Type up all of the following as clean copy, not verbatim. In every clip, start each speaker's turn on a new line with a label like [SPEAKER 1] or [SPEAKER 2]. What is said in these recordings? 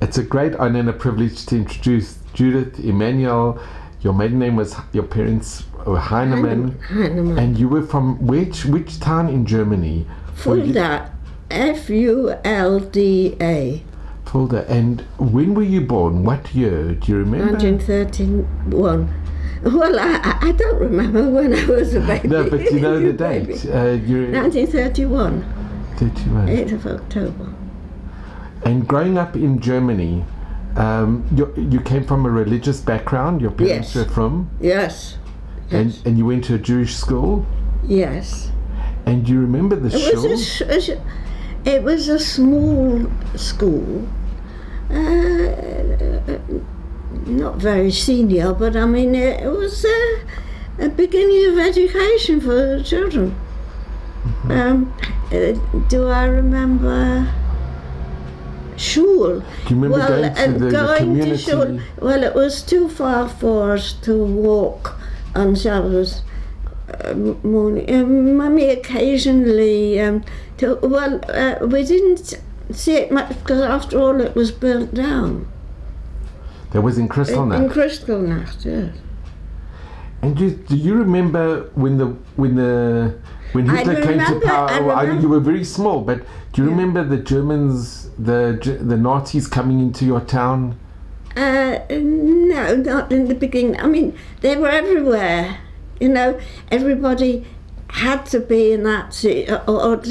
[SPEAKER 1] It's a great honor and a privilege to introduce Judith, Emanuel. Your maiden name was, your parents were Heinemann. And you were from which town in Germany?
[SPEAKER 2] Fulda, Fulda.
[SPEAKER 1] Fulda. And when were you born? What year? Do you remember?
[SPEAKER 2] 1931. Well, I don't remember when I was a baby.
[SPEAKER 1] No, but you know the date.
[SPEAKER 2] 1931.
[SPEAKER 1] 31.
[SPEAKER 2] 8th of October.
[SPEAKER 1] And growing up in Germany, you came from a religious background. Your parents were from?
[SPEAKER 2] Yes.
[SPEAKER 1] And you went to a Jewish school?
[SPEAKER 2] Yes.
[SPEAKER 1] And do you remember the shul?
[SPEAKER 2] It was a small school. Not very senior, but I mean it was a beginning of education for children. Do I remember shul?
[SPEAKER 1] Do you remember going to the community?
[SPEAKER 2] To shul, well, it was too far for us to walk on Shabbos morning. Mummy occasionally, we didn't see it much because after all it was burnt down.
[SPEAKER 1] That was in Kristallnacht?
[SPEAKER 2] In Kristallnacht, yes.
[SPEAKER 1] And do you remember when Hitler came to power? I know you were very small, but do you remember the Germans, the Nazis coming into your town?
[SPEAKER 2] No, not in the beginning. I mean, they were everywhere. You know, everybody had to be a Nazi or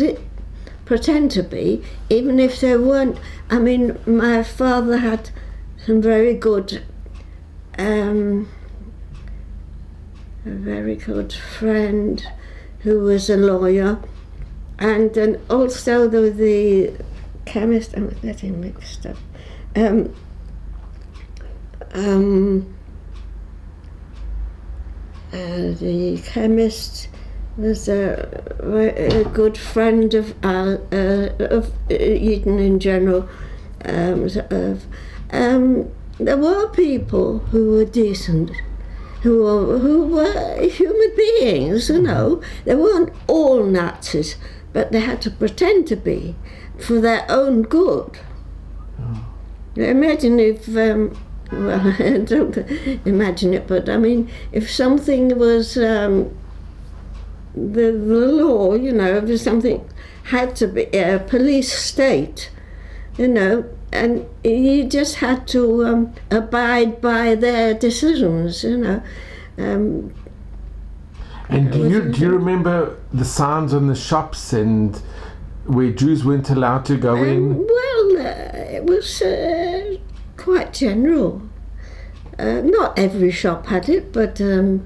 [SPEAKER 2] pretend to be, even if they weren't. I mean, my father had some very good, a very good friend who was a lawyer, and then also the chemist. I'm getting mixed up. The chemist was a good friend of Eden in general. There were people who were decent, who were human beings, you know. They weren't all Nazis, but they had to pretend to be for their own good. Imagine if, well, I don't imagine it, but I mean, if something was the law, you know, if something had to be a police state, you know, and you just had to abide by their decisions, you know.
[SPEAKER 1] And do you remember the signs on the shops and where Jews weren't allowed to go in?
[SPEAKER 2] Well, it was quite general. Not every shop had it, but I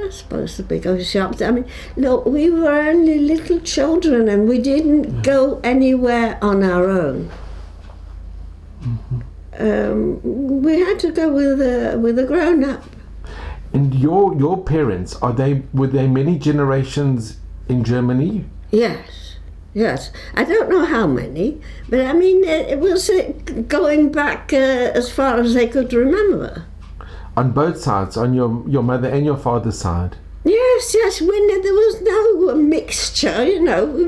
[SPEAKER 2] suppose the bigger shops. I mean, look, we were only little children and we didn't go anywhere on our own. We had to go with a grown-up.
[SPEAKER 1] And your parents, were they many generations in Germany?
[SPEAKER 2] Yes. I don't know how many, but I mean it was going back as far as they could remember.
[SPEAKER 1] On both sides, on your mother and your father's side?
[SPEAKER 2] Yes. When there was no mixture, you know, we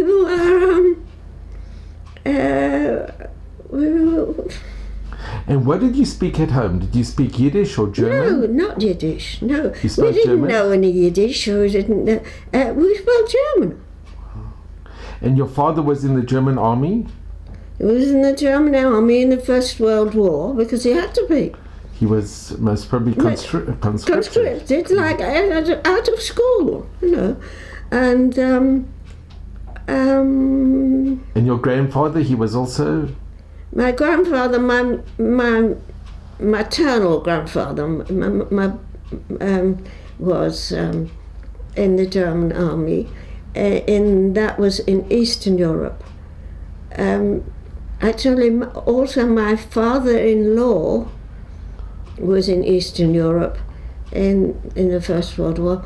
[SPEAKER 2] were.
[SPEAKER 1] And what did you speak at home? Did you speak Yiddish or German?
[SPEAKER 2] No, not Yiddish, no.
[SPEAKER 1] You spoke
[SPEAKER 2] we didn't
[SPEAKER 1] German?
[SPEAKER 2] know any Yiddish, or we didn't know. We spoke German.
[SPEAKER 1] And your father was in the German army?
[SPEAKER 2] He was in the German army in the First World War, because he had to be.
[SPEAKER 1] He was most probably
[SPEAKER 2] conscripted, like out of school, you know. And
[SPEAKER 1] your grandfather, he was also?
[SPEAKER 2] My grandfather, my maternal grandfather, was in the German army. That was in Eastern Europe. Actually, also my father-in-law was in Eastern Europe in the First World War.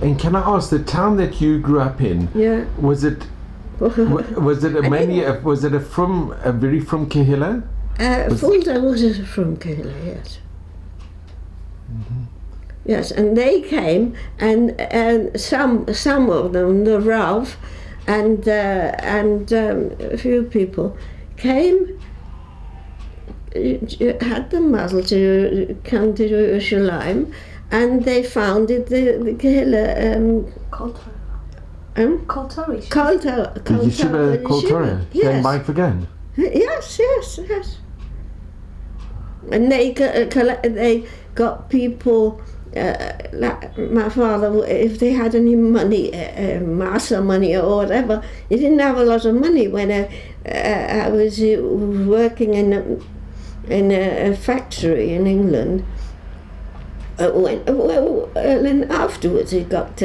[SPEAKER 1] And can I ask, the town that you grew up in?
[SPEAKER 2] Yeah.
[SPEAKER 1] Was it a very from Kehilla?
[SPEAKER 2] Fulda was from Kehilla, yes. Yes, and they came, and some of them, the Ralph, and a few people came, had the muzzle to come to Jerusalem, and they founded the
[SPEAKER 3] Kol
[SPEAKER 1] Yeshiva Kol Torah.
[SPEAKER 2] Yes.
[SPEAKER 1] Back again.
[SPEAKER 2] Yes. And they got people, like my father, if they had any money, massa money or whatever. He didn't have a lot of money when I was working in a factory in England. And afterwards he got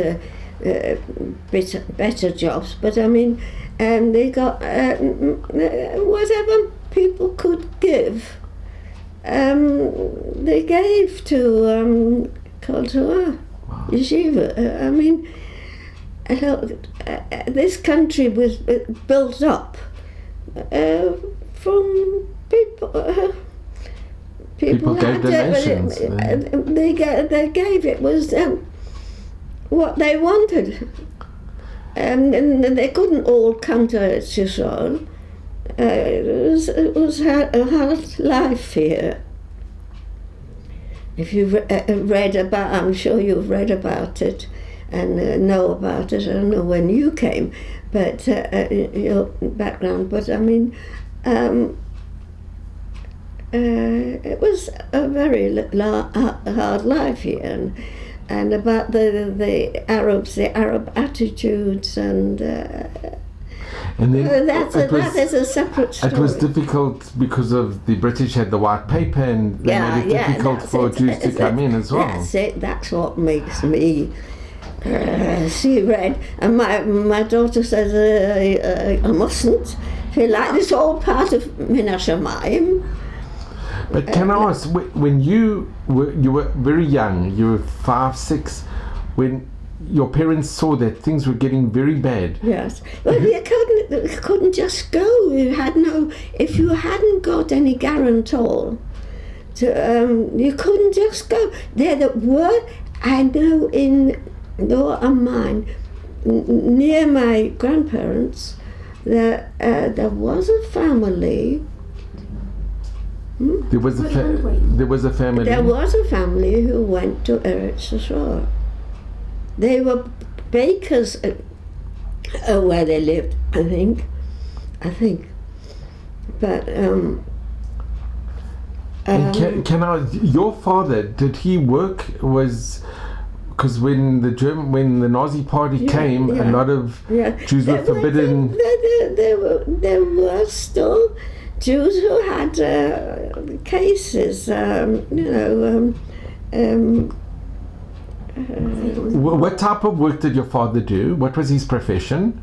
[SPEAKER 2] better jobs, but I mean, they got whatever people could give. They gave to Kol Torah Yeshiva. I mean, this country was built up from people.
[SPEAKER 1] People gave donations.
[SPEAKER 2] They gave. It was what they wanted, and they couldn't all come to Israel. It was a hard life here. If you've read about, I'm sure you've read about it and know about it. I don't know when you came, but your background. But I mean, it was a very hard life here, and about the Arabs, the Arab attitudes, and
[SPEAKER 1] then
[SPEAKER 2] that is a separate story.
[SPEAKER 1] It was difficult because of the British had the white paper, and they made it difficult for Jews to come in as well.
[SPEAKER 2] That's it. That's what makes me see red. And my daughter says I mustn't feel like it's all part of Min HaShamayim.
[SPEAKER 1] But can I ask, when you were very young, you were 5, 6, when your parents saw that things were getting very bad.
[SPEAKER 2] Yes. Well, you couldn't just go. You had no. If you hadn't got any guarantor, you couldn't just go. There were. I know in Lower Mine, near my grandparents, there was a family.
[SPEAKER 1] There was a family.
[SPEAKER 2] There was a family who went to Eretz Yisrael. They were bakers where they lived, I think. But
[SPEAKER 1] and can I? Your father, did he work? Because when the Nazi Party came, a lot of Jews were forbidden.
[SPEAKER 2] There were still Jews who had cases,
[SPEAKER 1] what type of work did your father do? What was his profession?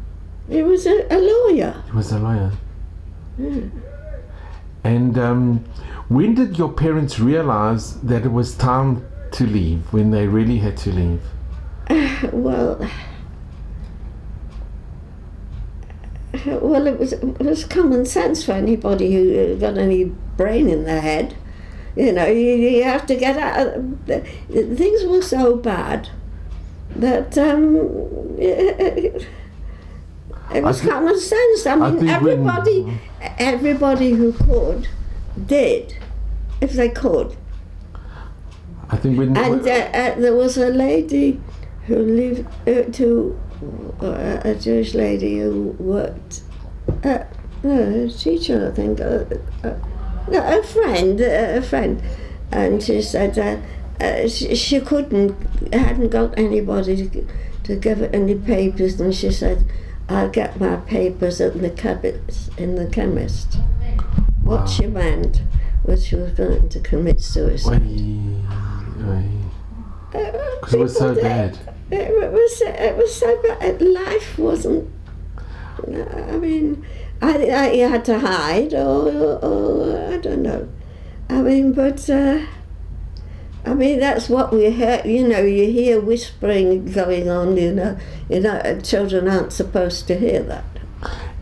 [SPEAKER 2] He was a lawyer.
[SPEAKER 1] He was a lawyer.
[SPEAKER 2] Yeah.
[SPEAKER 1] And when did your parents realize that it was time to leave, when they really had to leave?
[SPEAKER 2] Well, it was common sense for anybody who got any brain in their head. You know, you have to get out. Things were so bad that it was common sense. I mean, everybody who could did, if they could.
[SPEAKER 1] I think
[SPEAKER 2] there was a lady who lived, a Jewish lady who worked, a teacher, I think. A friend, and she said she hadn't got anybody to give her any papers, and she said, "I'll get my papers in the chemist." What she meant was she was going to commit suicide.
[SPEAKER 1] Because it was so bad.
[SPEAKER 2] It was so bad. Life wasn't. I mean, I had to hide, or I don't know. I mean, but that's what we heard. You know, you hear whispering going on. You know, children aren't supposed to hear that.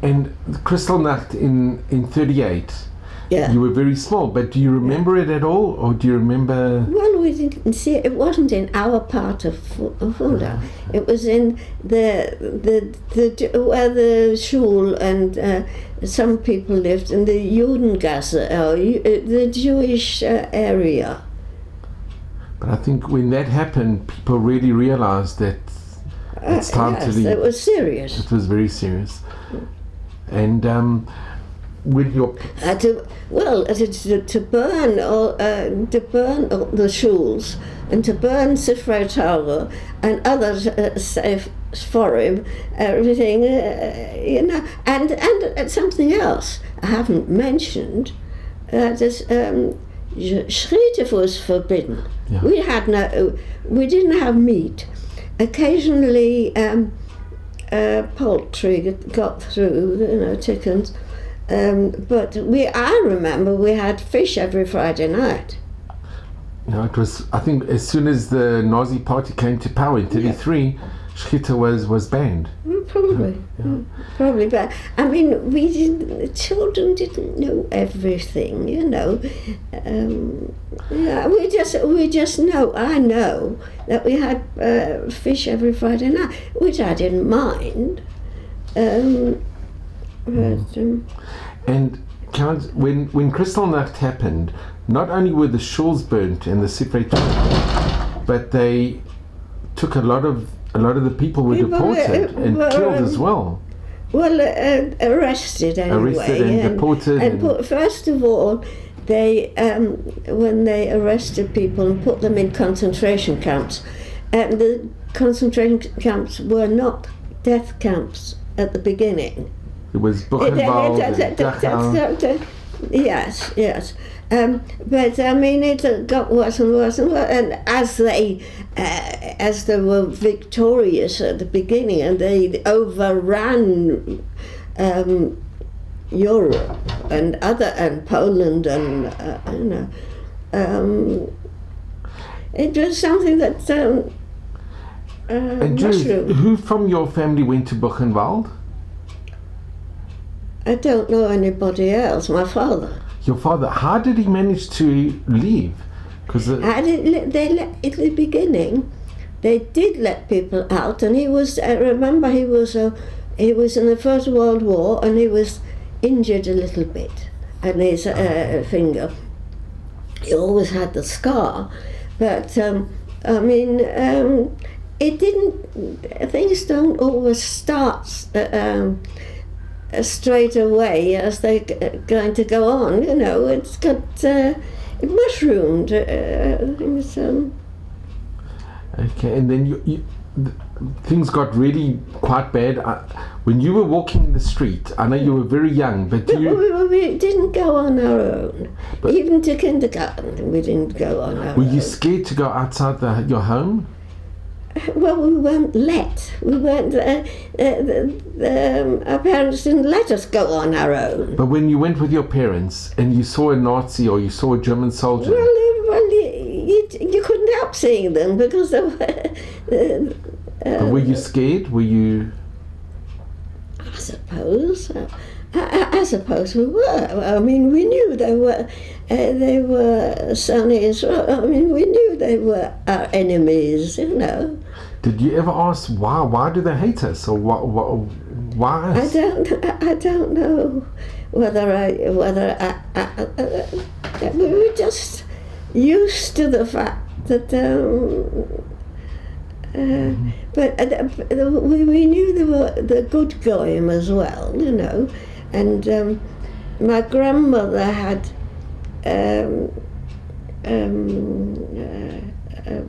[SPEAKER 1] And Kristallnacht in 1938.
[SPEAKER 2] Yeah.
[SPEAKER 1] You were very small, but do you remember it at all, or do you remember?
[SPEAKER 2] Well, well, we didn't see it. It wasn't in our part of Fulda. It was in the where the Schule and some people lived in the Judengasse, the Jewish area.
[SPEAKER 1] But I think when that happened, people really realized that it's time to leave.
[SPEAKER 2] It was serious.
[SPEAKER 1] It was very serious. And with your
[SPEAKER 2] to burn all the schules and to burn Sifrei Torah and other safe forum, everything, and something else I haven't mentioned. That is, Schriete was forbidden.
[SPEAKER 1] Yeah.
[SPEAKER 2] We didn't have meat. Occasionally, poultry got through, chickens. But I remember we had fish every Friday night.
[SPEAKER 1] It was, I think, as soon as the Nazi party came to power in 1933, Schritte was banned.
[SPEAKER 2] Probably. Probably, but I mean, the children didn't know everything, we just know. I know that we had fish every Friday night, which I didn't mind. And
[SPEAKER 1] when Kristallnacht happened, not only were the shuls burnt and the Sifrei Torah, but they took a lot of the people were deported and killed as well.
[SPEAKER 2] Well, arrested anyway.
[SPEAKER 1] Arrested and deported.
[SPEAKER 2] And first of all, they when they arrested people and put them in concentration camps, and the concentration camps were not death camps at the beginning.
[SPEAKER 1] It was Buchenwald and Dachau.
[SPEAKER 2] Yes. But I mean, it got worse and worse and worse. And as they were victorious at the beginning, and they overran Europe and Poland and it was something that
[SPEAKER 1] and Judith, who from your family went to Buchenwald?
[SPEAKER 2] I don't know anybody else. My father.
[SPEAKER 1] Your father. How did he manage to leave? Because
[SPEAKER 2] in the beginning, they did let people out, and he was. I remember he was in the First World War, and he was injured a little bit, and his finger. He always had the scar, but it didn't. Things don't always start. Straight away as they're going to go on, it's got it mushroomed.
[SPEAKER 1] Okay, and then things got really quite bad when you were walking in the street. I know you were very young, but
[SPEAKER 2] we didn't go on our own. Even to kindergarten, we didn't go on our own.
[SPEAKER 1] Were you scared to go outside your home?
[SPEAKER 2] Well, we weren't let. We weren't. Our parents didn't let us go on our own.
[SPEAKER 1] But when you went with your parents and you saw a Nazi or you saw a German soldier,
[SPEAKER 2] you couldn't help seeing them because they were.
[SPEAKER 1] But were you scared? Were you?
[SPEAKER 2] I suppose. I suppose we were. I mean, we knew they were sunny as well. I mean, we knew they were our enemies,
[SPEAKER 1] Did you ever ask why? Why do they hate us, or why?
[SPEAKER 2] I don't know whether we were just used to the fact that. But we knew they were the good goyim as well, And my grandmother had a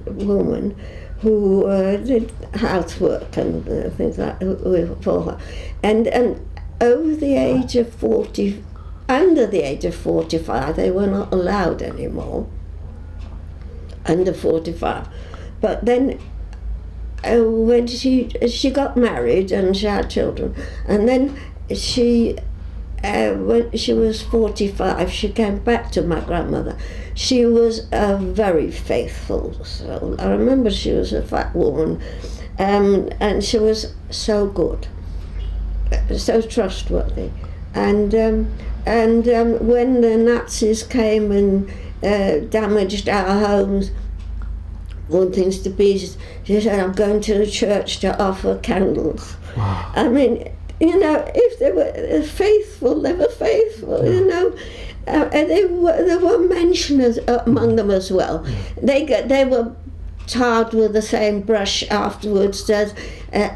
[SPEAKER 2] woman who did housework and things like that for her. And over the age of 40, under the age of 45, they were not allowed anymore. Under 45. But then when she got married and she had children, and then when she was 45, she came back to my grandmother. She was a very faithful soul. I remember she was a fat woman, and she was so good, so trustworthy. And when the Nazis came and damaged our homes, wanting to be, she said, I'm going to the church to offer candles.
[SPEAKER 1] Wow.
[SPEAKER 2] I mean, you know, if they were faithful, they were faithful, you know. And there were mentioners among them as well. They were tarred with the same brush afterwards as,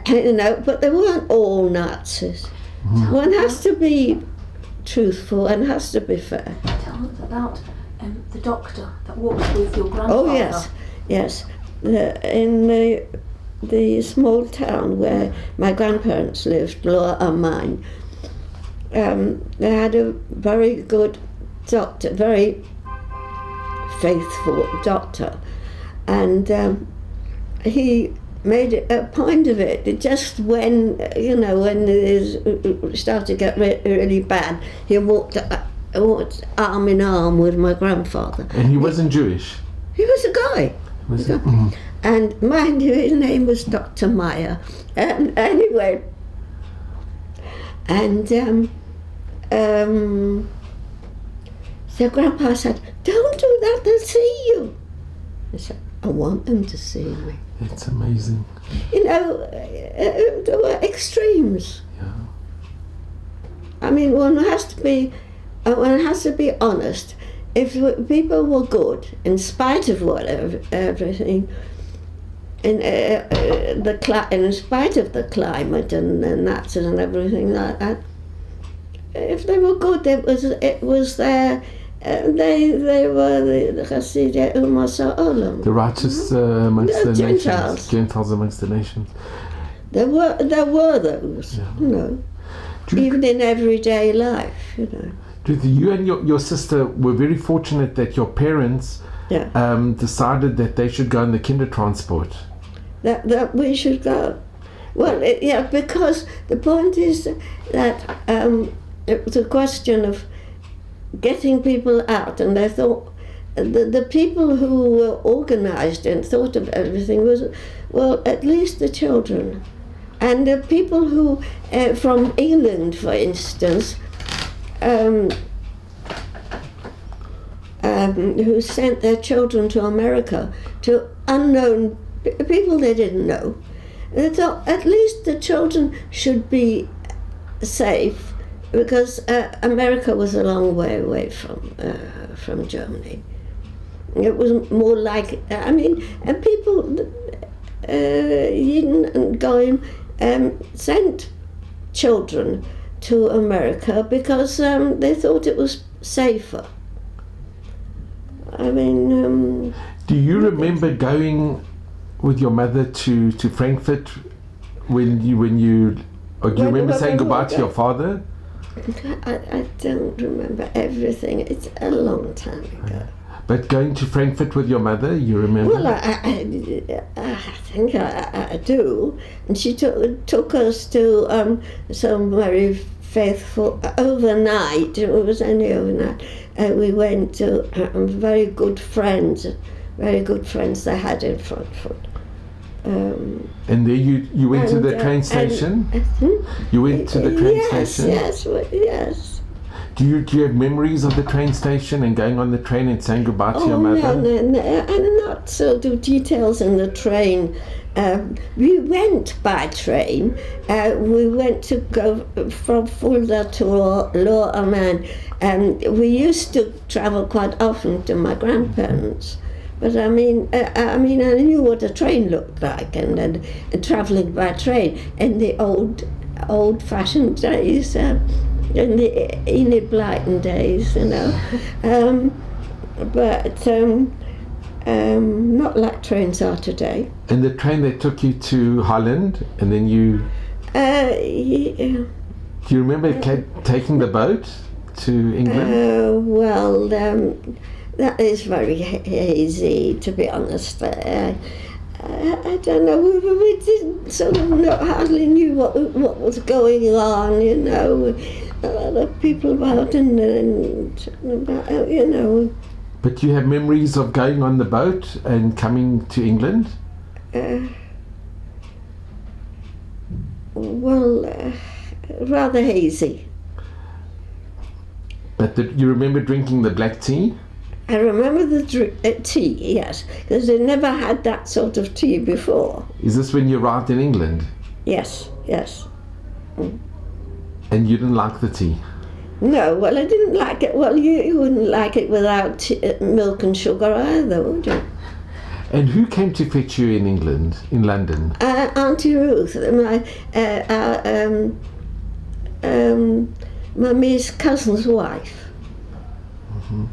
[SPEAKER 2] you know, but they weren't all Nazis. One has to be truthful and has to be fair.
[SPEAKER 3] Tell us about the doctor that walked with your grandfather.
[SPEAKER 2] Oh yes. In the small town where my grandparents lived, Lower Amain, they had a very good doctor, very faithful doctor, and he made a point of it. Just when, you know, when it started to get really bad, he walked arm in arm with my grandfather.
[SPEAKER 1] And he wasn't Jewish?
[SPEAKER 2] He was a guy. And mind you, his name was Dr. Meyer. Anyway, and so Grandpa said, "Don't do that, they'll see you." I said, "I want them to see me."
[SPEAKER 1] It's amazing.
[SPEAKER 2] You know, there were extremes.
[SPEAKER 1] Yeah.
[SPEAKER 2] I mean, one has to be honest. If people were good, in spite of whatever, everything, in spite of the climate and Nazis and everything like that, if they were good, it was there. They were the Chassidia Umasa Olam.
[SPEAKER 1] The righteous amongst the
[SPEAKER 2] Gentiles.
[SPEAKER 1] nations. Gentiles amongst the nations.
[SPEAKER 2] There were those, you know, even in everyday life, you know.
[SPEAKER 1] Judith, you and your sister were very fortunate that your parents decided that they should go on the Kindertransport.
[SPEAKER 2] That we should go. Well, because the point is that it was a question of getting people out, and they thought the people who were organised and thought of everything was, well, at least the children, and the people who from England, for instance, who sent their children to America, to unknown people they didn't know. They thought at least the children should be safe, because America was a long way away from Germany. It was more like, I mean, and people, Yidden and Goyim, sent children to America because they thought it was safer. I mean...
[SPEAKER 1] Do you remember going with your mother to Frankfurt when you or do you remember saying goodbye to your father?
[SPEAKER 2] I don't remember everything. It's a long time ago.
[SPEAKER 1] But going to Frankfurt with your mother, you remember?
[SPEAKER 2] Well, I think I do. And she took us to some very faithful, overnight, it was only overnight, we went to very good friends they had in Frankfurt.
[SPEAKER 1] And there you went to the train station? You went to the train station?
[SPEAKER 2] Yes.
[SPEAKER 1] Do you have memories of the train station and going on the train and saying goodbye to your mother?
[SPEAKER 2] No, and not sort of details in the train. We went by train. We went to go from Fulda to Lower Amain. We used to travel quite often to my grandparents. But I mean, I knew what a train looked like, and travelling by train in the old-fashioned days, in the Enid Blyton days, you know. But not like trains are today.
[SPEAKER 1] And the train that took you to Holland, and then you...
[SPEAKER 2] Yeah.
[SPEAKER 1] Do you remember taking the boat to England?
[SPEAKER 2] That is very hazy, to be honest. I don't know. We didn't sort of hardly knew what was going on. You know, a lot of people about and you know.
[SPEAKER 1] But you have memories of going on the boat and coming to England?
[SPEAKER 2] Rather hazy.
[SPEAKER 1] But you remember drinking the black tea?
[SPEAKER 2] I remember the tea, yes, because they never had that sort of tea before.
[SPEAKER 1] Is this when you arrived in England?
[SPEAKER 2] Yes.
[SPEAKER 1] And you didn't like the tea?
[SPEAKER 2] No, well, I didn't like it. Well, you wouldn't like it without milk and sugar either, would you?
[SPEAKER 1] And who came to fetch you in England, in London?
[SPEAKER 2] Auntie Ruth, my Mummy's cousin's wife.
[SPEAKER 1] Mm-hmm.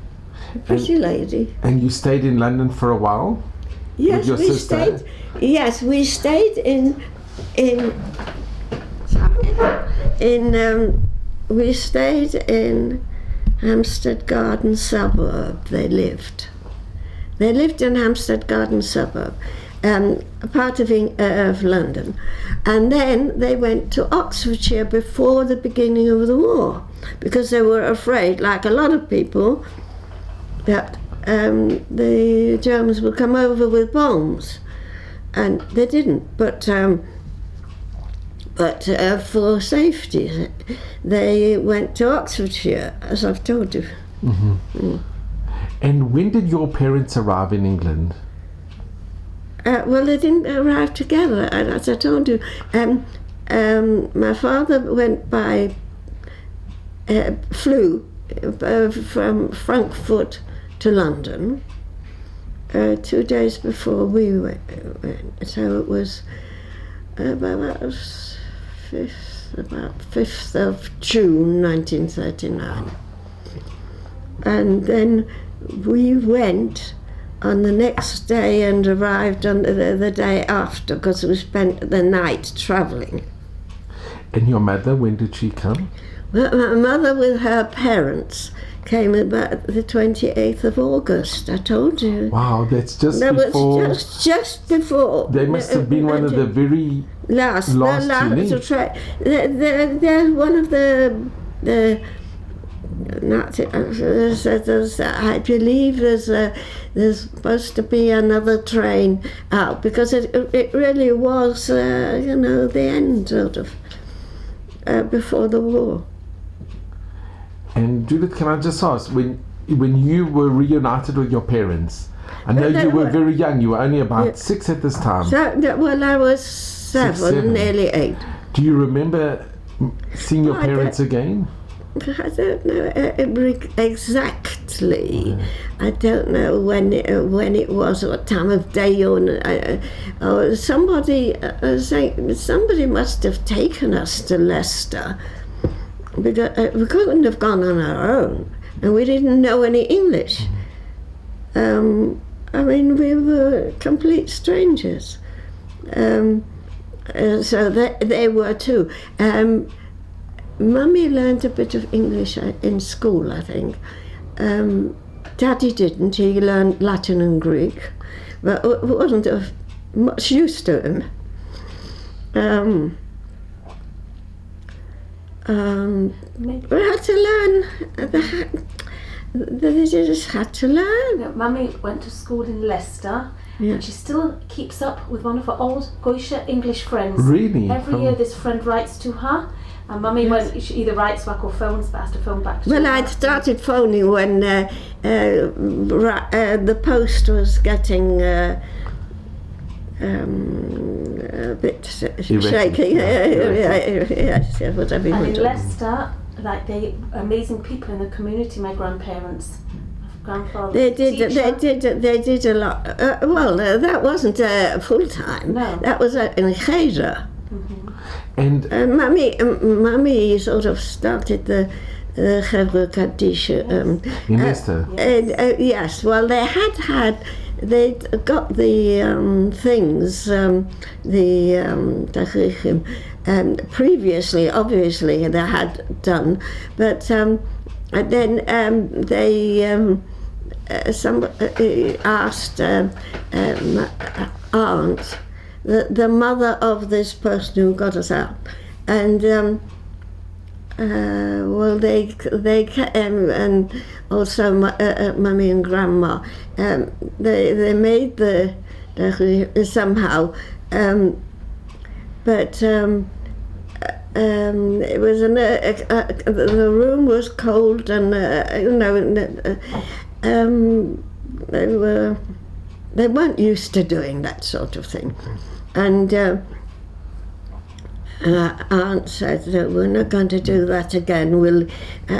[SPEAKER 2] Pretty lady.
[SPEAKER 1] And you stayed in London for a while?
[SPEAKER 2] Yes,
[SPEAKER 1] with your sister?
[SPEAKER 2] We stayed we stayed in Hampstead Garden suburb. They lived in Hampstead Garden suburb, a part of London, and then they went to Oxfordshire before the beginning of the war because they were afraid, like a lot of people, that the Germans would come over with bombs, and they didn't. But for safety, they went to Oxfordshire, as I've told you.
[SPEAKER 1] Mm-hmm. Mm. And when did your parents arrive in England?
[SPEAKER 2] Well, they didn't arrive together, as I told you. My father flew from Frankfurt to London 2 days before we went. So it was about 5th of June 1939. And then we went on the next day and arrived on the day after, because we spent the night travelling.
[SPEAKER 1] And your mother, when did she come?
[SPEAKER 2] Well, my mother with her parents came about the 28th of August, I told you.
[SPEAKER 1] Wow, that's just
[SPEAKER 2] that
[SPEAKER 1] before...
[SPEAKER 2] That was just before.
[SPEAKER 1] They must have been one of the very last
[SPEAKER 2] train. They're one of the I believe there's supposed to be another train out, because it really was, the end, sort of, before the war.
[SPEAKER 1] And Judith, can I just ask, when you were reunited with your parents, I know you were very young, you were only about 6 at this time.
[SPEAKER 2] Well, I was 7, nearly 8.
[SPEAKER 1] Do you remember seeing your parents again?
[SPEAKER 2] I don't know exactly. I don't know when it was, what time of day, or somebody must have taken us to Leicester, because we couldn't have gone on our own, and we didn't know any English. We were complete strangers. So they were too. Mummy learned a bit of English in school, I think. Daddy didn't. He learned Latin and Greek, but it wasn't of much use to him. We had to learn. They just had to learn.
[SPEAKER 3] Yeah, Mummy went to school in Leicester.
[SPEAKER 2] Yeah.
[SPEAKER 3] And she still keeps up with one of her old Goisha English friends.
[SPEAKER 1] Really?
[SPEAKER 3] Every year this friend writes to her. And Mummy, she either writes back or phones, but has to phone back to her.
[SPEAKER 2] Well, I'd started phoning when the post was getting a bit shaky. Yes, whatever you
[SPEAKER 3] and
[SPEAKER 2] want.
[SPEAKER 3] in Leicester, they amazing people in the community, my grandparents. Grandfather,
[SPEAKER 2] They did a lot. That wasn't full time.
[SPEAKER 3] No.
[SPEAKER 2] That was in Cheder.
[SPEAKER 3] Mm-hmm.
[SPEAKER 1] And
[SPEAKER 2] Mummy sort of started the Chevre Kaddish.
[SPEAKER 1] in Leicester?
[SPEAKER 2] Yes, well, they'd got the things, Tachrichim, previously, obviously, they had done, but then they somebody asked my aunt, the mother of this person who got us out, and they and also Mummy and Grandma, they made the somehow, but it was the room was cold, and they weren't used to doing that sort of thing, and Aunt said that we're not going to do that again. We'll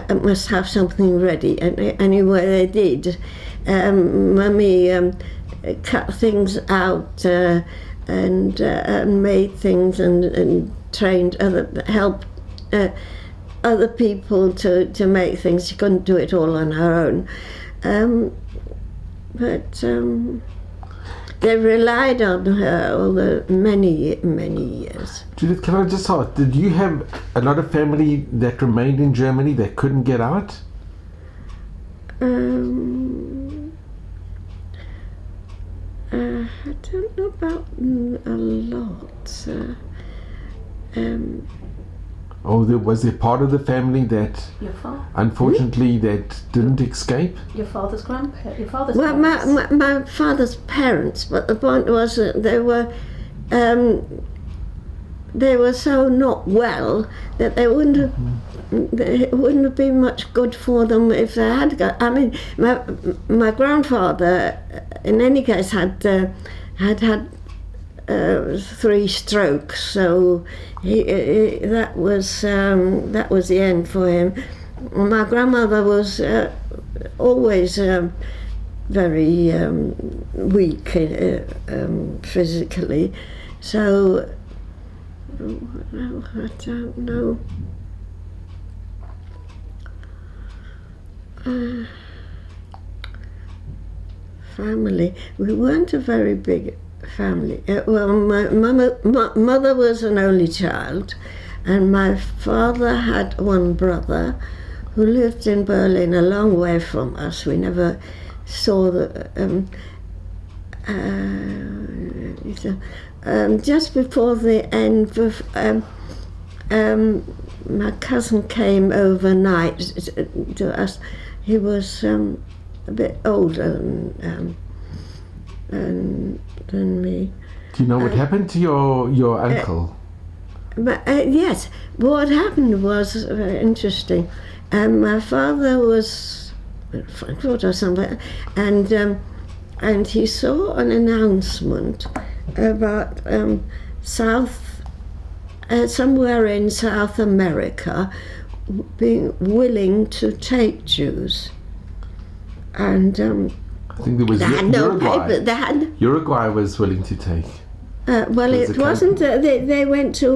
[SPEAKER 2] must have something ready. And anyway, they did. Mummy cut things out and made things and trained helped other people to make things. She couldn't do it all on her own, but they relied on her all the many years.
[SPEAKER 1] Judith, can I just ask, did you have a lot of family that remained in Germany that couldn't get out?
[SPEAKER 2] I don't know about a lot.
[SPEAKER 1] Was there part of the family that, unfortunately, that didn't escape?
[SPEAKER 3] Your father's grandparents? Your father's
[SPEAKER 2] well,
[SPEAKER 3] parents?
[SPEAKER 2] my father's parents, but the point was that they were so not well that it wouldn't have been much good for them if they had got. I mean, my grandfather, in any case, had 3 strokes, so that was the end for him. My grandmother was always very weak physically, so I don't know. Family. We weren't a very big family. Well, my mother was an only child, and my father had one brother who lived in Berlin, a long way from us. We never saw just before the end of my cousin came overnight to us. He was a bit older than me.
[SPEAKER 1] Do you know what happened to your uncle?
[SPEAKER 2] Yes, what happened was very interesting. My father was in Frankfurt or somewhere, and he saw an announcement about somewhere in South America being willing to take Jews, and
[SPEAKER 1] I think there was Uruguay. Uruguay was willing to take.
[SPEAKER 2] Well, it wasn't. They went to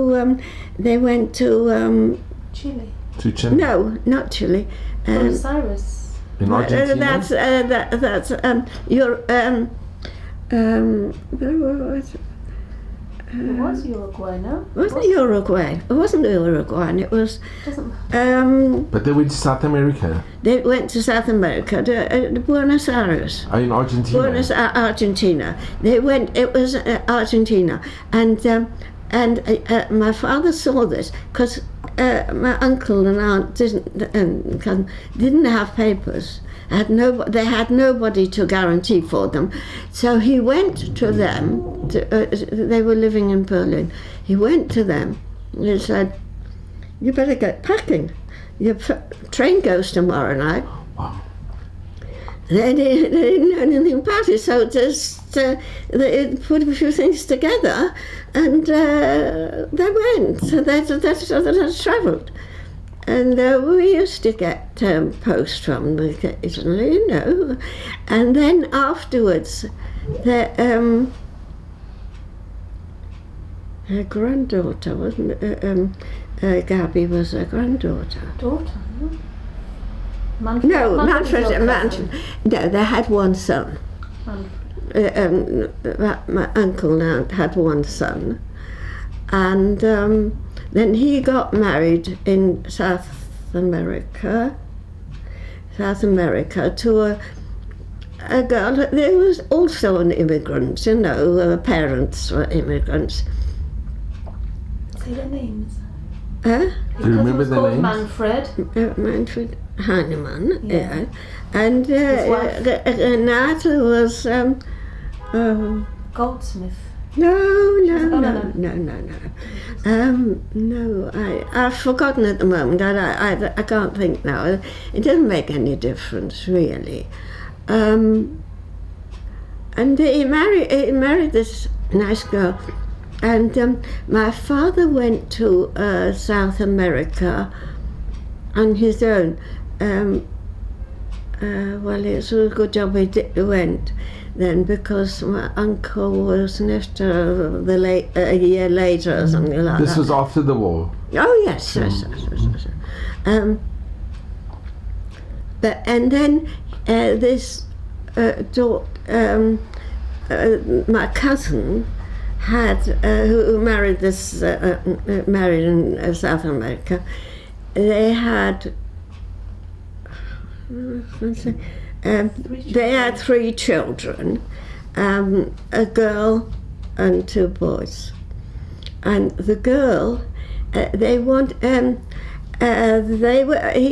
[SPEAKER 3] Chile.
[SPEAKER 1] To Chile?
[SPEAKER 2] No, not Chile.
[SPEAKER 3] Buenos Aires.
[SPEAKER 1] In Argentina?
[SPEAKER 2] That's
[SPEAKER 3] It was Uruguay, no?
[SPEAKER 2] It wasn't Uruguay. It wasn't Uruguay. It was.
[SPEAKER 1] But they went to South America.
[SPEAKER 2] They went to South America, to Buenos Aires.
[SPEAKER 1] In Argentina.
[SPEAKER 2] Argentina. They went. It was Argentina, and my father saw this because my uncle and aunt didn't have papers. They had nobody to guarantee for them, so he went to them. They were living in Berlin. He went to them and he said, "You better get packing. Your train goes tomorrow night."
[SPEAKER 1] Wow.
[SPEAKER 2] They didn't know anything about it, so just they put a few things together, and they went. So they travelled. And we used to get post from them occasionally, you know. And then afterwards, her granddaughter, wasn't it? Gabby was her granddaughter.
[SPEAKER 3] Daughter, no? Manfred.
[SPEAKER 2] No, Manfred. No, they had one son. My uncle and aunt had one son. And then he got married in South America to a girl. There was also an immigrant, you know, her parents were immigrants.
[SPEAKER 3] Say their names.
[SPEAKER 1] Do you remember their names?
[SPEAKER 3] Manfred.
[SPEAKER 2] Manfred Heinemann, yeah. And Renata was
[SPEAKER 3] Goldsmith.
[SPEAKER 2] No, I've forgotten at the moment. I can't think now. It doesn't make any difference, really. And he married this nice girl. And my father went to South America on his own. Well, it's a good job he went then, because my uncle was after a year later or something like that.
[SPEAKER 1] This was after the war?
[SPEAKER 2] Oh, yes. And then this my cousin had, who married married in South America, they had three children, a girl and two boys. And the girl, he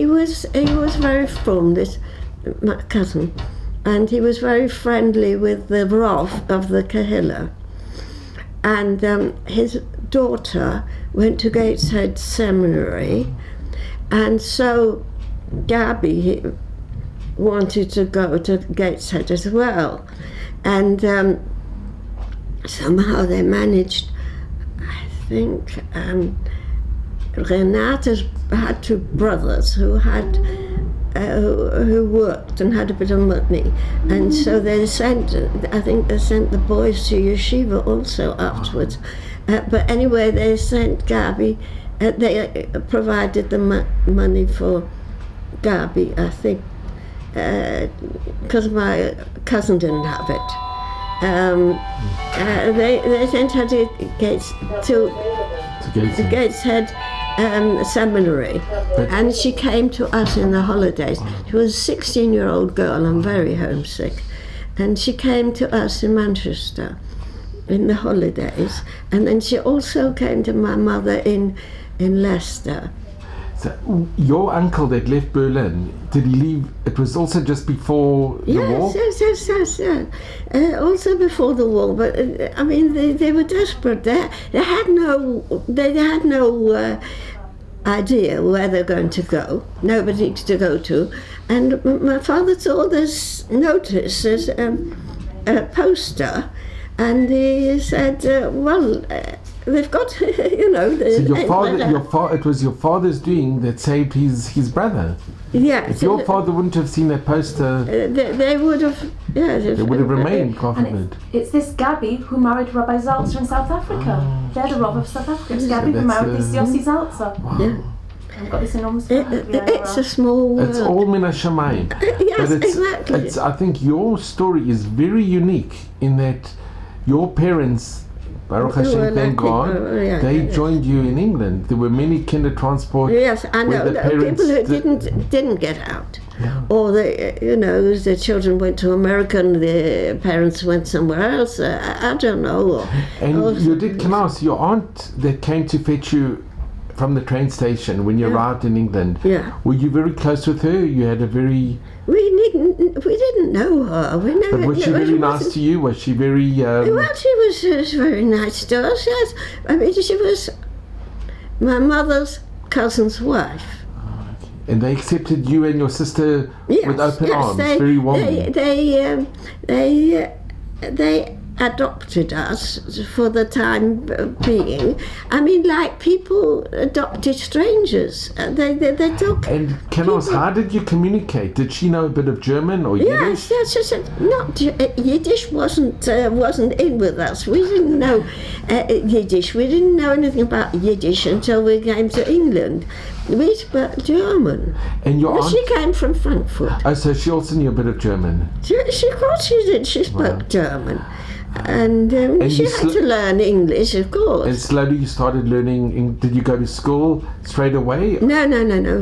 [SPEAKER 2] was very fond, my cousin, and he was very friendly with the Rav of the Kahila. And his daughter went to Gateshead Seminary, and so Gabby wanted to go to Gateshead as well. And somehow they managed, I think, Renata's had two brothers who worked and had a bit of money, and so they sent the boys to yeshiva also afterwards. But anyway, they sent Gabby, they provided the money for Gabby, I think, because my cousin didn't have it. They sent her to Gateshead Seminary, and she came to us in the holidays. She was a 16-year-old girl and very homesick, and she came to us in Manchester in the holidays, and then she also came to my mother in Leicester.
[SPEAKER 1] So your uncle that left Berlin, did he leave? It was also just before the war?
[SPEAKER 2] Yes. Also before the war, but I mean, they were desperate. They had no idea where they're going to go. Nobody to go to, and my father saw this notice, this poster, and he said, they've got, So
[SPEAKER 1] it was your father's doing that saved his brother.
[SPEAKER 2] Yeah.
[SPEAKER 1] If your father wouldn't have seen that poster,
[SPEAKER 2] they would have. Yeah,
[SPEAKER 1] they would have remained confident.
[SPEAKER 3] It's this Gabby who married Rabbi Zaltzer in South Africa. They're the Rav of South Africa. It's Gabby who married this Yossi Zaltzer.
[SPEAKER 1] Wow.
[SPEAKER 2] Yeah.
[SPEAKER 3] I've got this enormous
[SPEAKER 2] it's a small world.
[SPEAKER 1] It's all min hashamayim.
[SPEAKER 2] Yes, exactly.
[SPEAKER 1] I think your story is very unique in that your parents, Baruch Hashem, thank God, they joined you in England. There were many Kindertransport.
[SPEAKER 2] Yes, I know. People who didn't get out, or the children went to America and the parents went somewhere else. I don't know.
[SPEAKER 1] And you did Knas, your aunt that came to fetch you from the train station when you arrived in England.
[SPEAKER 2] Yeah.
[SPEAKER 1] Were you very close with her? You had a very.
[SPEAKER 2] We didn't know her.
[SPEAKER 1] But was she very nice to you? Was she very?
[SPEAKER 2] Well, she was very nice to us. Yes, I mean, she was my mother's cousin's wife.
[SPEAKER 1] And they accepted you and your sister with open arms, very warmly.
[SPEAKER 2] They adopted us for the time being. I mean, like people adopted strangers. They took.
[SPEAKER 1] And can I ask, how did you communicate? Did she know a bit of German or Yiddish?
[SPEAKER 2] Yes. Not Yiddish wasn't in with us. We didn't know Yiddish. We didn't know anything about Yiddish until we came to England. We spoke German.
[SPEAKER 1] And your aunt?
[SPEAKER 2] She came from Frankfurt.
[SPEAKER 1] Oh, so she also knew a bit of German.
[SPEAKER 2] Of course she did. She spoke German. And she had to learn English, of course.
[SPEAKER 1] And slowly you started learning. Did you go to school straight away?
[SPEAKER 2] No,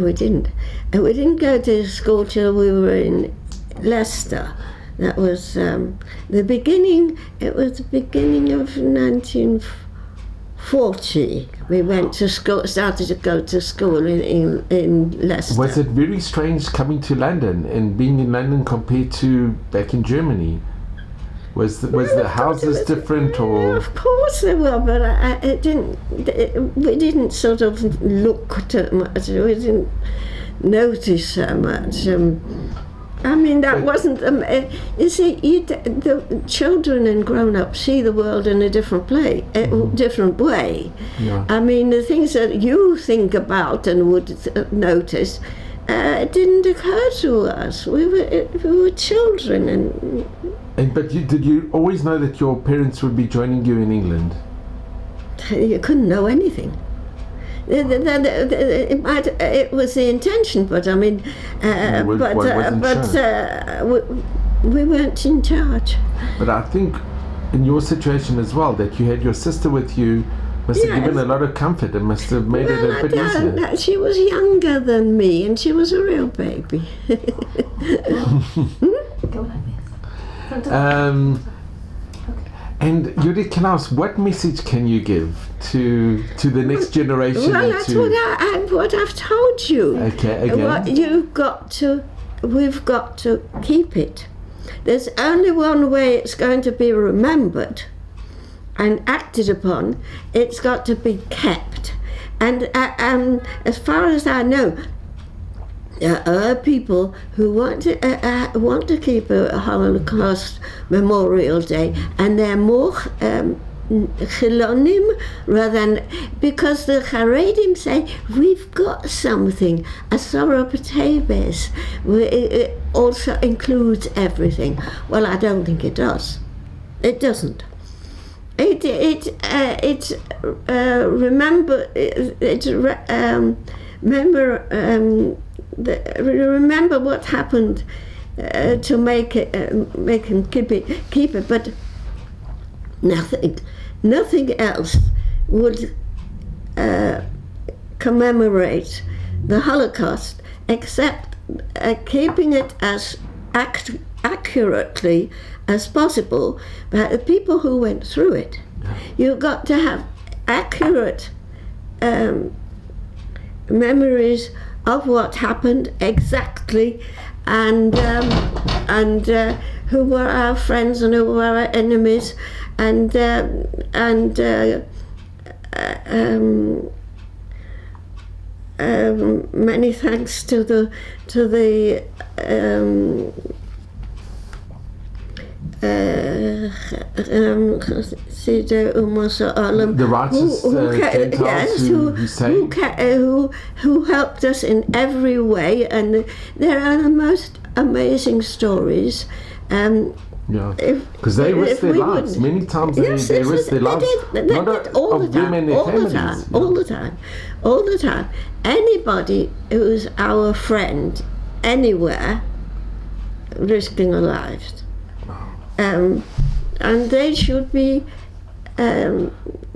[SPEAKER 2] we didn't. We didn't go to school till we were in Leicester. That was the beginning. It was the beginning of 1940. We went to school. Started to go to school in Leicester.
[SPEAKER 1] Was it very strange coming to London and being in London compared to back in Germany? Was the houses different, or?
[SPEAKER 2] Yeah, of course they were, but we didn't sort of look too much. We didn't notice so much. I mean, that wasn't. You see, the children and grown-ups see the world in a different different way.
[SPEAKER 1] Yeah.
[SPEAKER 2] I mean, the things that you think about and would notice didn't occur to us. We were children,
[SPEAKER 1] But did you always know that your parents would be joining you in England?
[SPEAKER 2] You couldn't know anything. It was the intention, but I mean, we weren't in charge.
[SPEAKER 1] But I think in your situation as well, that you had your sister with you must have given a lot of comfort and must have made it a bit easier.
[SPEAKER 2] She was younger than me and she was a real baby.
[SPEAKER 3] Go like this.
[SPEAKER 1] And Judith, can I ask, what message can you give to the next generation?
[SPEAKER 2] Well, that's what I've told you.
[SPEAKER 1] Okay, again.
[SPEAKER 2] We've got to keep it. There's only one way it's going to be remembered and acted upon. It's got to be kept. And as far as I know, there are people who want to keep a Holocaust Memorial Day, and they're more Chilonim rather than, because the Haredim say we've got something. A Sorrow Potebes it also includes everything. Well, I don't think it does. It doesn't. Remember what happened to make him keep it, but nothing else would commemorate the Holocaust except keeping it as accurately as possible by the people who went through it. You've got to have accurate memories of what happened exactly, and who were our friends and who were our enemies, and many thanks to the
[SPEAKER 1] the righteous Gentiles
[SPEAKER 2] who helped us in every way, and there are the most amazing stories.
[SPEAKER 1] Because they risked their lives. Many times they risked their lives.
[SPEAKER 2] They did all the time. Anybody who's our friend anywhere risking their lives. And they should be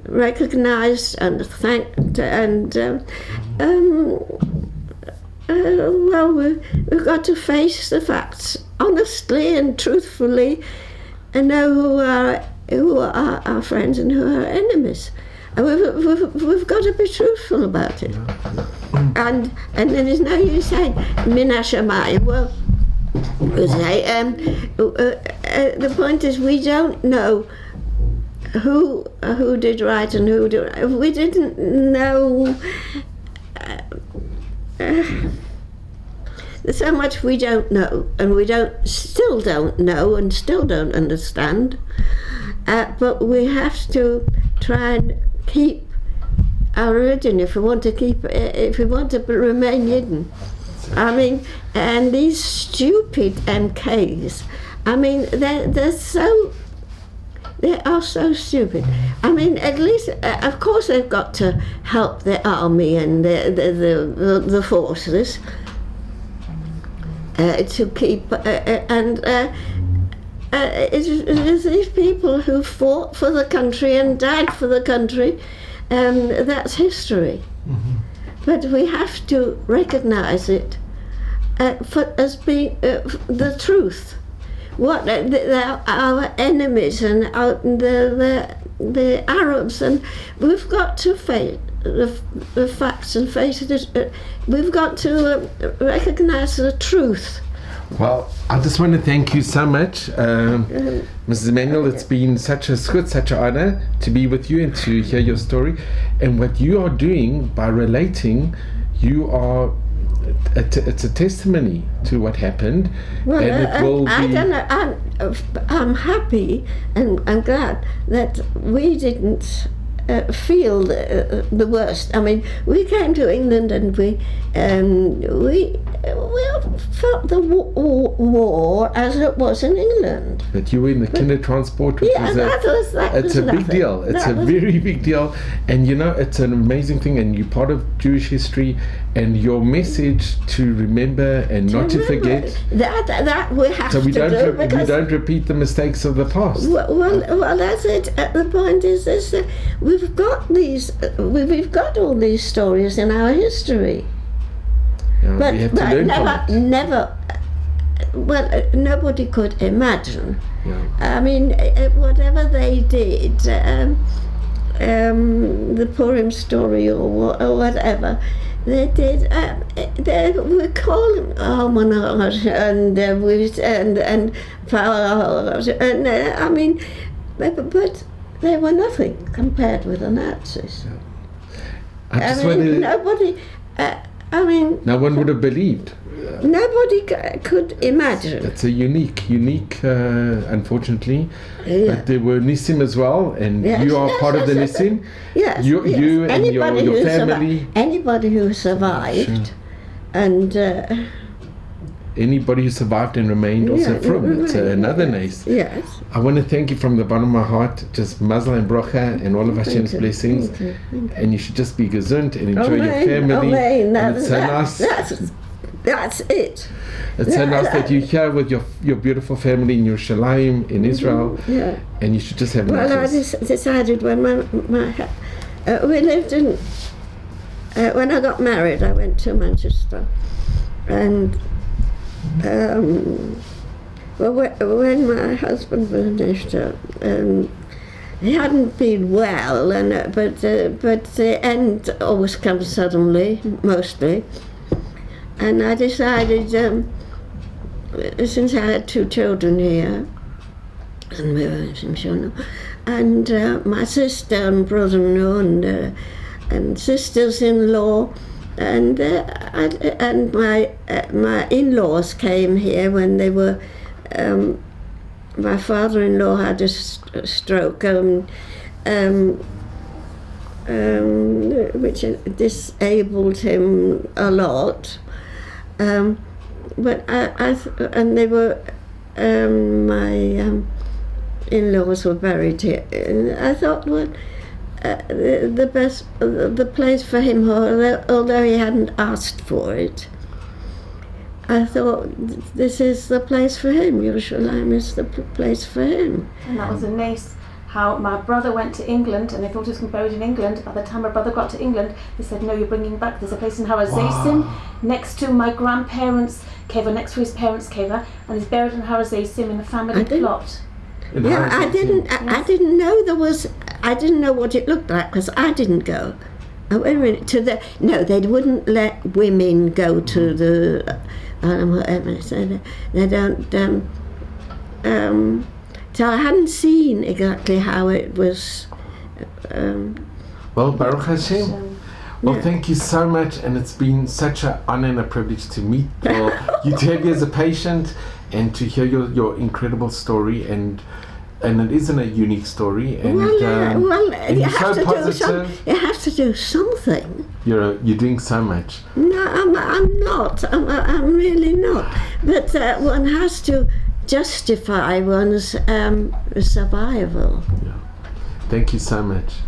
[SPEAKER 2] recognized and thanked, and we've got to face the facts honestly and truthfully, and know who are our friends and who are our enemies. And we've got to be truthful about it. And there's no use saying Mina Shamayim. Well, the point is, we don't know who did right and who did right. If we didn't know, there's so much we don't know, and we still don't know and still don't understand. But we have to try and keep our religion if we want to remain hidden. I mean, and these stupid MKs, I mean, they are so stupid. I mean, at least, of course, they've got to help the army and the forces to keep, it's these people who fought for the country and died for the country, and that's history. Mm-hmm. But we have to recognize it as being the truth. What our enemies and the Arabs, and we've got to face the facts and face it. We've got to recognize the truth.
[SPEAKER 1] Well, I just want to thank you so much, Mrs. Emanuel. It's been such an honor to be with you and to hear your story. And what you are doing by relating, you are it's a testimony to what happened,
[SPEAKER 2] well,
[SPEAKER 1] and it will
[SPEAKER 2] I
[SPEAKER 1] be.
[SPEAKER 2] don't know. I'm happy and I'm glad that we didn't feel the worst. I mean, we came to England and we felt the war as it was in England.
[SPEAKER 1] But you were in the Kindertransport, which
[SPEAKER 2] was
[SPEAKER 1] a big deal. It's a very big deal, and you know it's an amazing thing. And you're part of Jewish history, and your message to remember and not to forget.
[SPEAKER 2] That we have
[SPEAKER 1] so we
[SPEAKER 2] to do.
[SPEAKER 1] We don't repeat the mistakes of the past.
[SPEAKER 2] Well, that's it. The point is this: we've got these. We've got all these stories in our history.
[SPEAKER 1] But we have to learn
[SPEAKER 2] never. Well, nobody could imagine.
[SPEAKER 1] Yeah.
[SPEAKER 2] I mean, whatever they did, the Purim story or whatever, they did. They were calling Almanach and I mean, but they were nothing compared with the Nazis.
[SPEAKER 1] Yeah.
[SPEAKER 2] Nobody.
[SPEAKER 1] No one would have believed.
[SPEAKER 2] Nobody could imagine.
[SPEAKER 1] It's a unique, unfortunately.
[SPEAKER 2] Yeah.
[SPEAKER 1] But there were Nissim as well, and you are part of the Nissim.
[SPEAKER 2] Yes.
[SPEAKER 1] You and your family.
[SPEAKER 2] Anybody who survived, and
[SPEAKER 1] anybody who survived and remained also from. It's another nice.
[SPEAKER 2] Yes.
[SPEAKER 1] I want to thank you from the bottom of my heart. Just mazel and bracha and all of Hashem's blessings.
[SPEAKER 2] Thank you.
[SPEAKER 1] And you should just be gesund and enjoy your family. And it's so nice.
[SPEAKER 2] That's it.
[SPEAKER 1] It's so nice that you're here with your beautiful family in Yerushalayim, in Israel.
[SPEAKER 2] Yeah.
[SPEAKER 1] And you should just have
[SPEAKER 2] Well, I decided when we lived in. When I got married, I went to Manchester, and. When my husband finished, he hadn't been well, but the end always comes suddenly, mostly. And I decided, since I had 2 children here, and we were in Shimshon, and my sister and brother-in-law and sisters-in-law. And my in-laws came here when they were. My father-in-law had a stroke, which disabled him a lot. But and they were. My in-laws were buried here. And I thought, well. The place for him, although he hadn't asked for it, I thought this is the place for him. Yerushalayim is the place for him.
[SPEAKER 3] And that was a nice. How my brother went to England, and they thought he was going to be buried in England. By the time my brother got to England, they said, "No, you're bringing back. There's a place in Har HaZeisim next to my grandparents' cave, or next to his parents' cave, and he's buried in Har HaZeisim in the family plot."
[SPEAKER 2] Yeah, I didn't know there was. I didn't know what it looked like because I didn't go. Wait a minute, no, they wouldn't let women go to the. So they don't. So I hadn't seen exactly how it was.
[SPEAKER 1] Well, Baruch Hashem. Well, thank you so much, and it's been such an honor and a privilege to meet you, to have you as a patient, and to hear your incredible story, and it isn't a unique story. And, and
[SPEAKER 2] you
[SPEAKER 1] you're
[SPEAKER 2] have
[SPEAKER 1] so
[SPEAKER 2] to
[SPEAKER 1] positive.
[SPEAKER 2] You have to do something.
[SPEAKER 1] You're doing so much.
[SPEAKER 2] No, I'm not. I'm really not. But one has to justify one's survival.
[SPEAKER 1] Yeah. Thank you so much.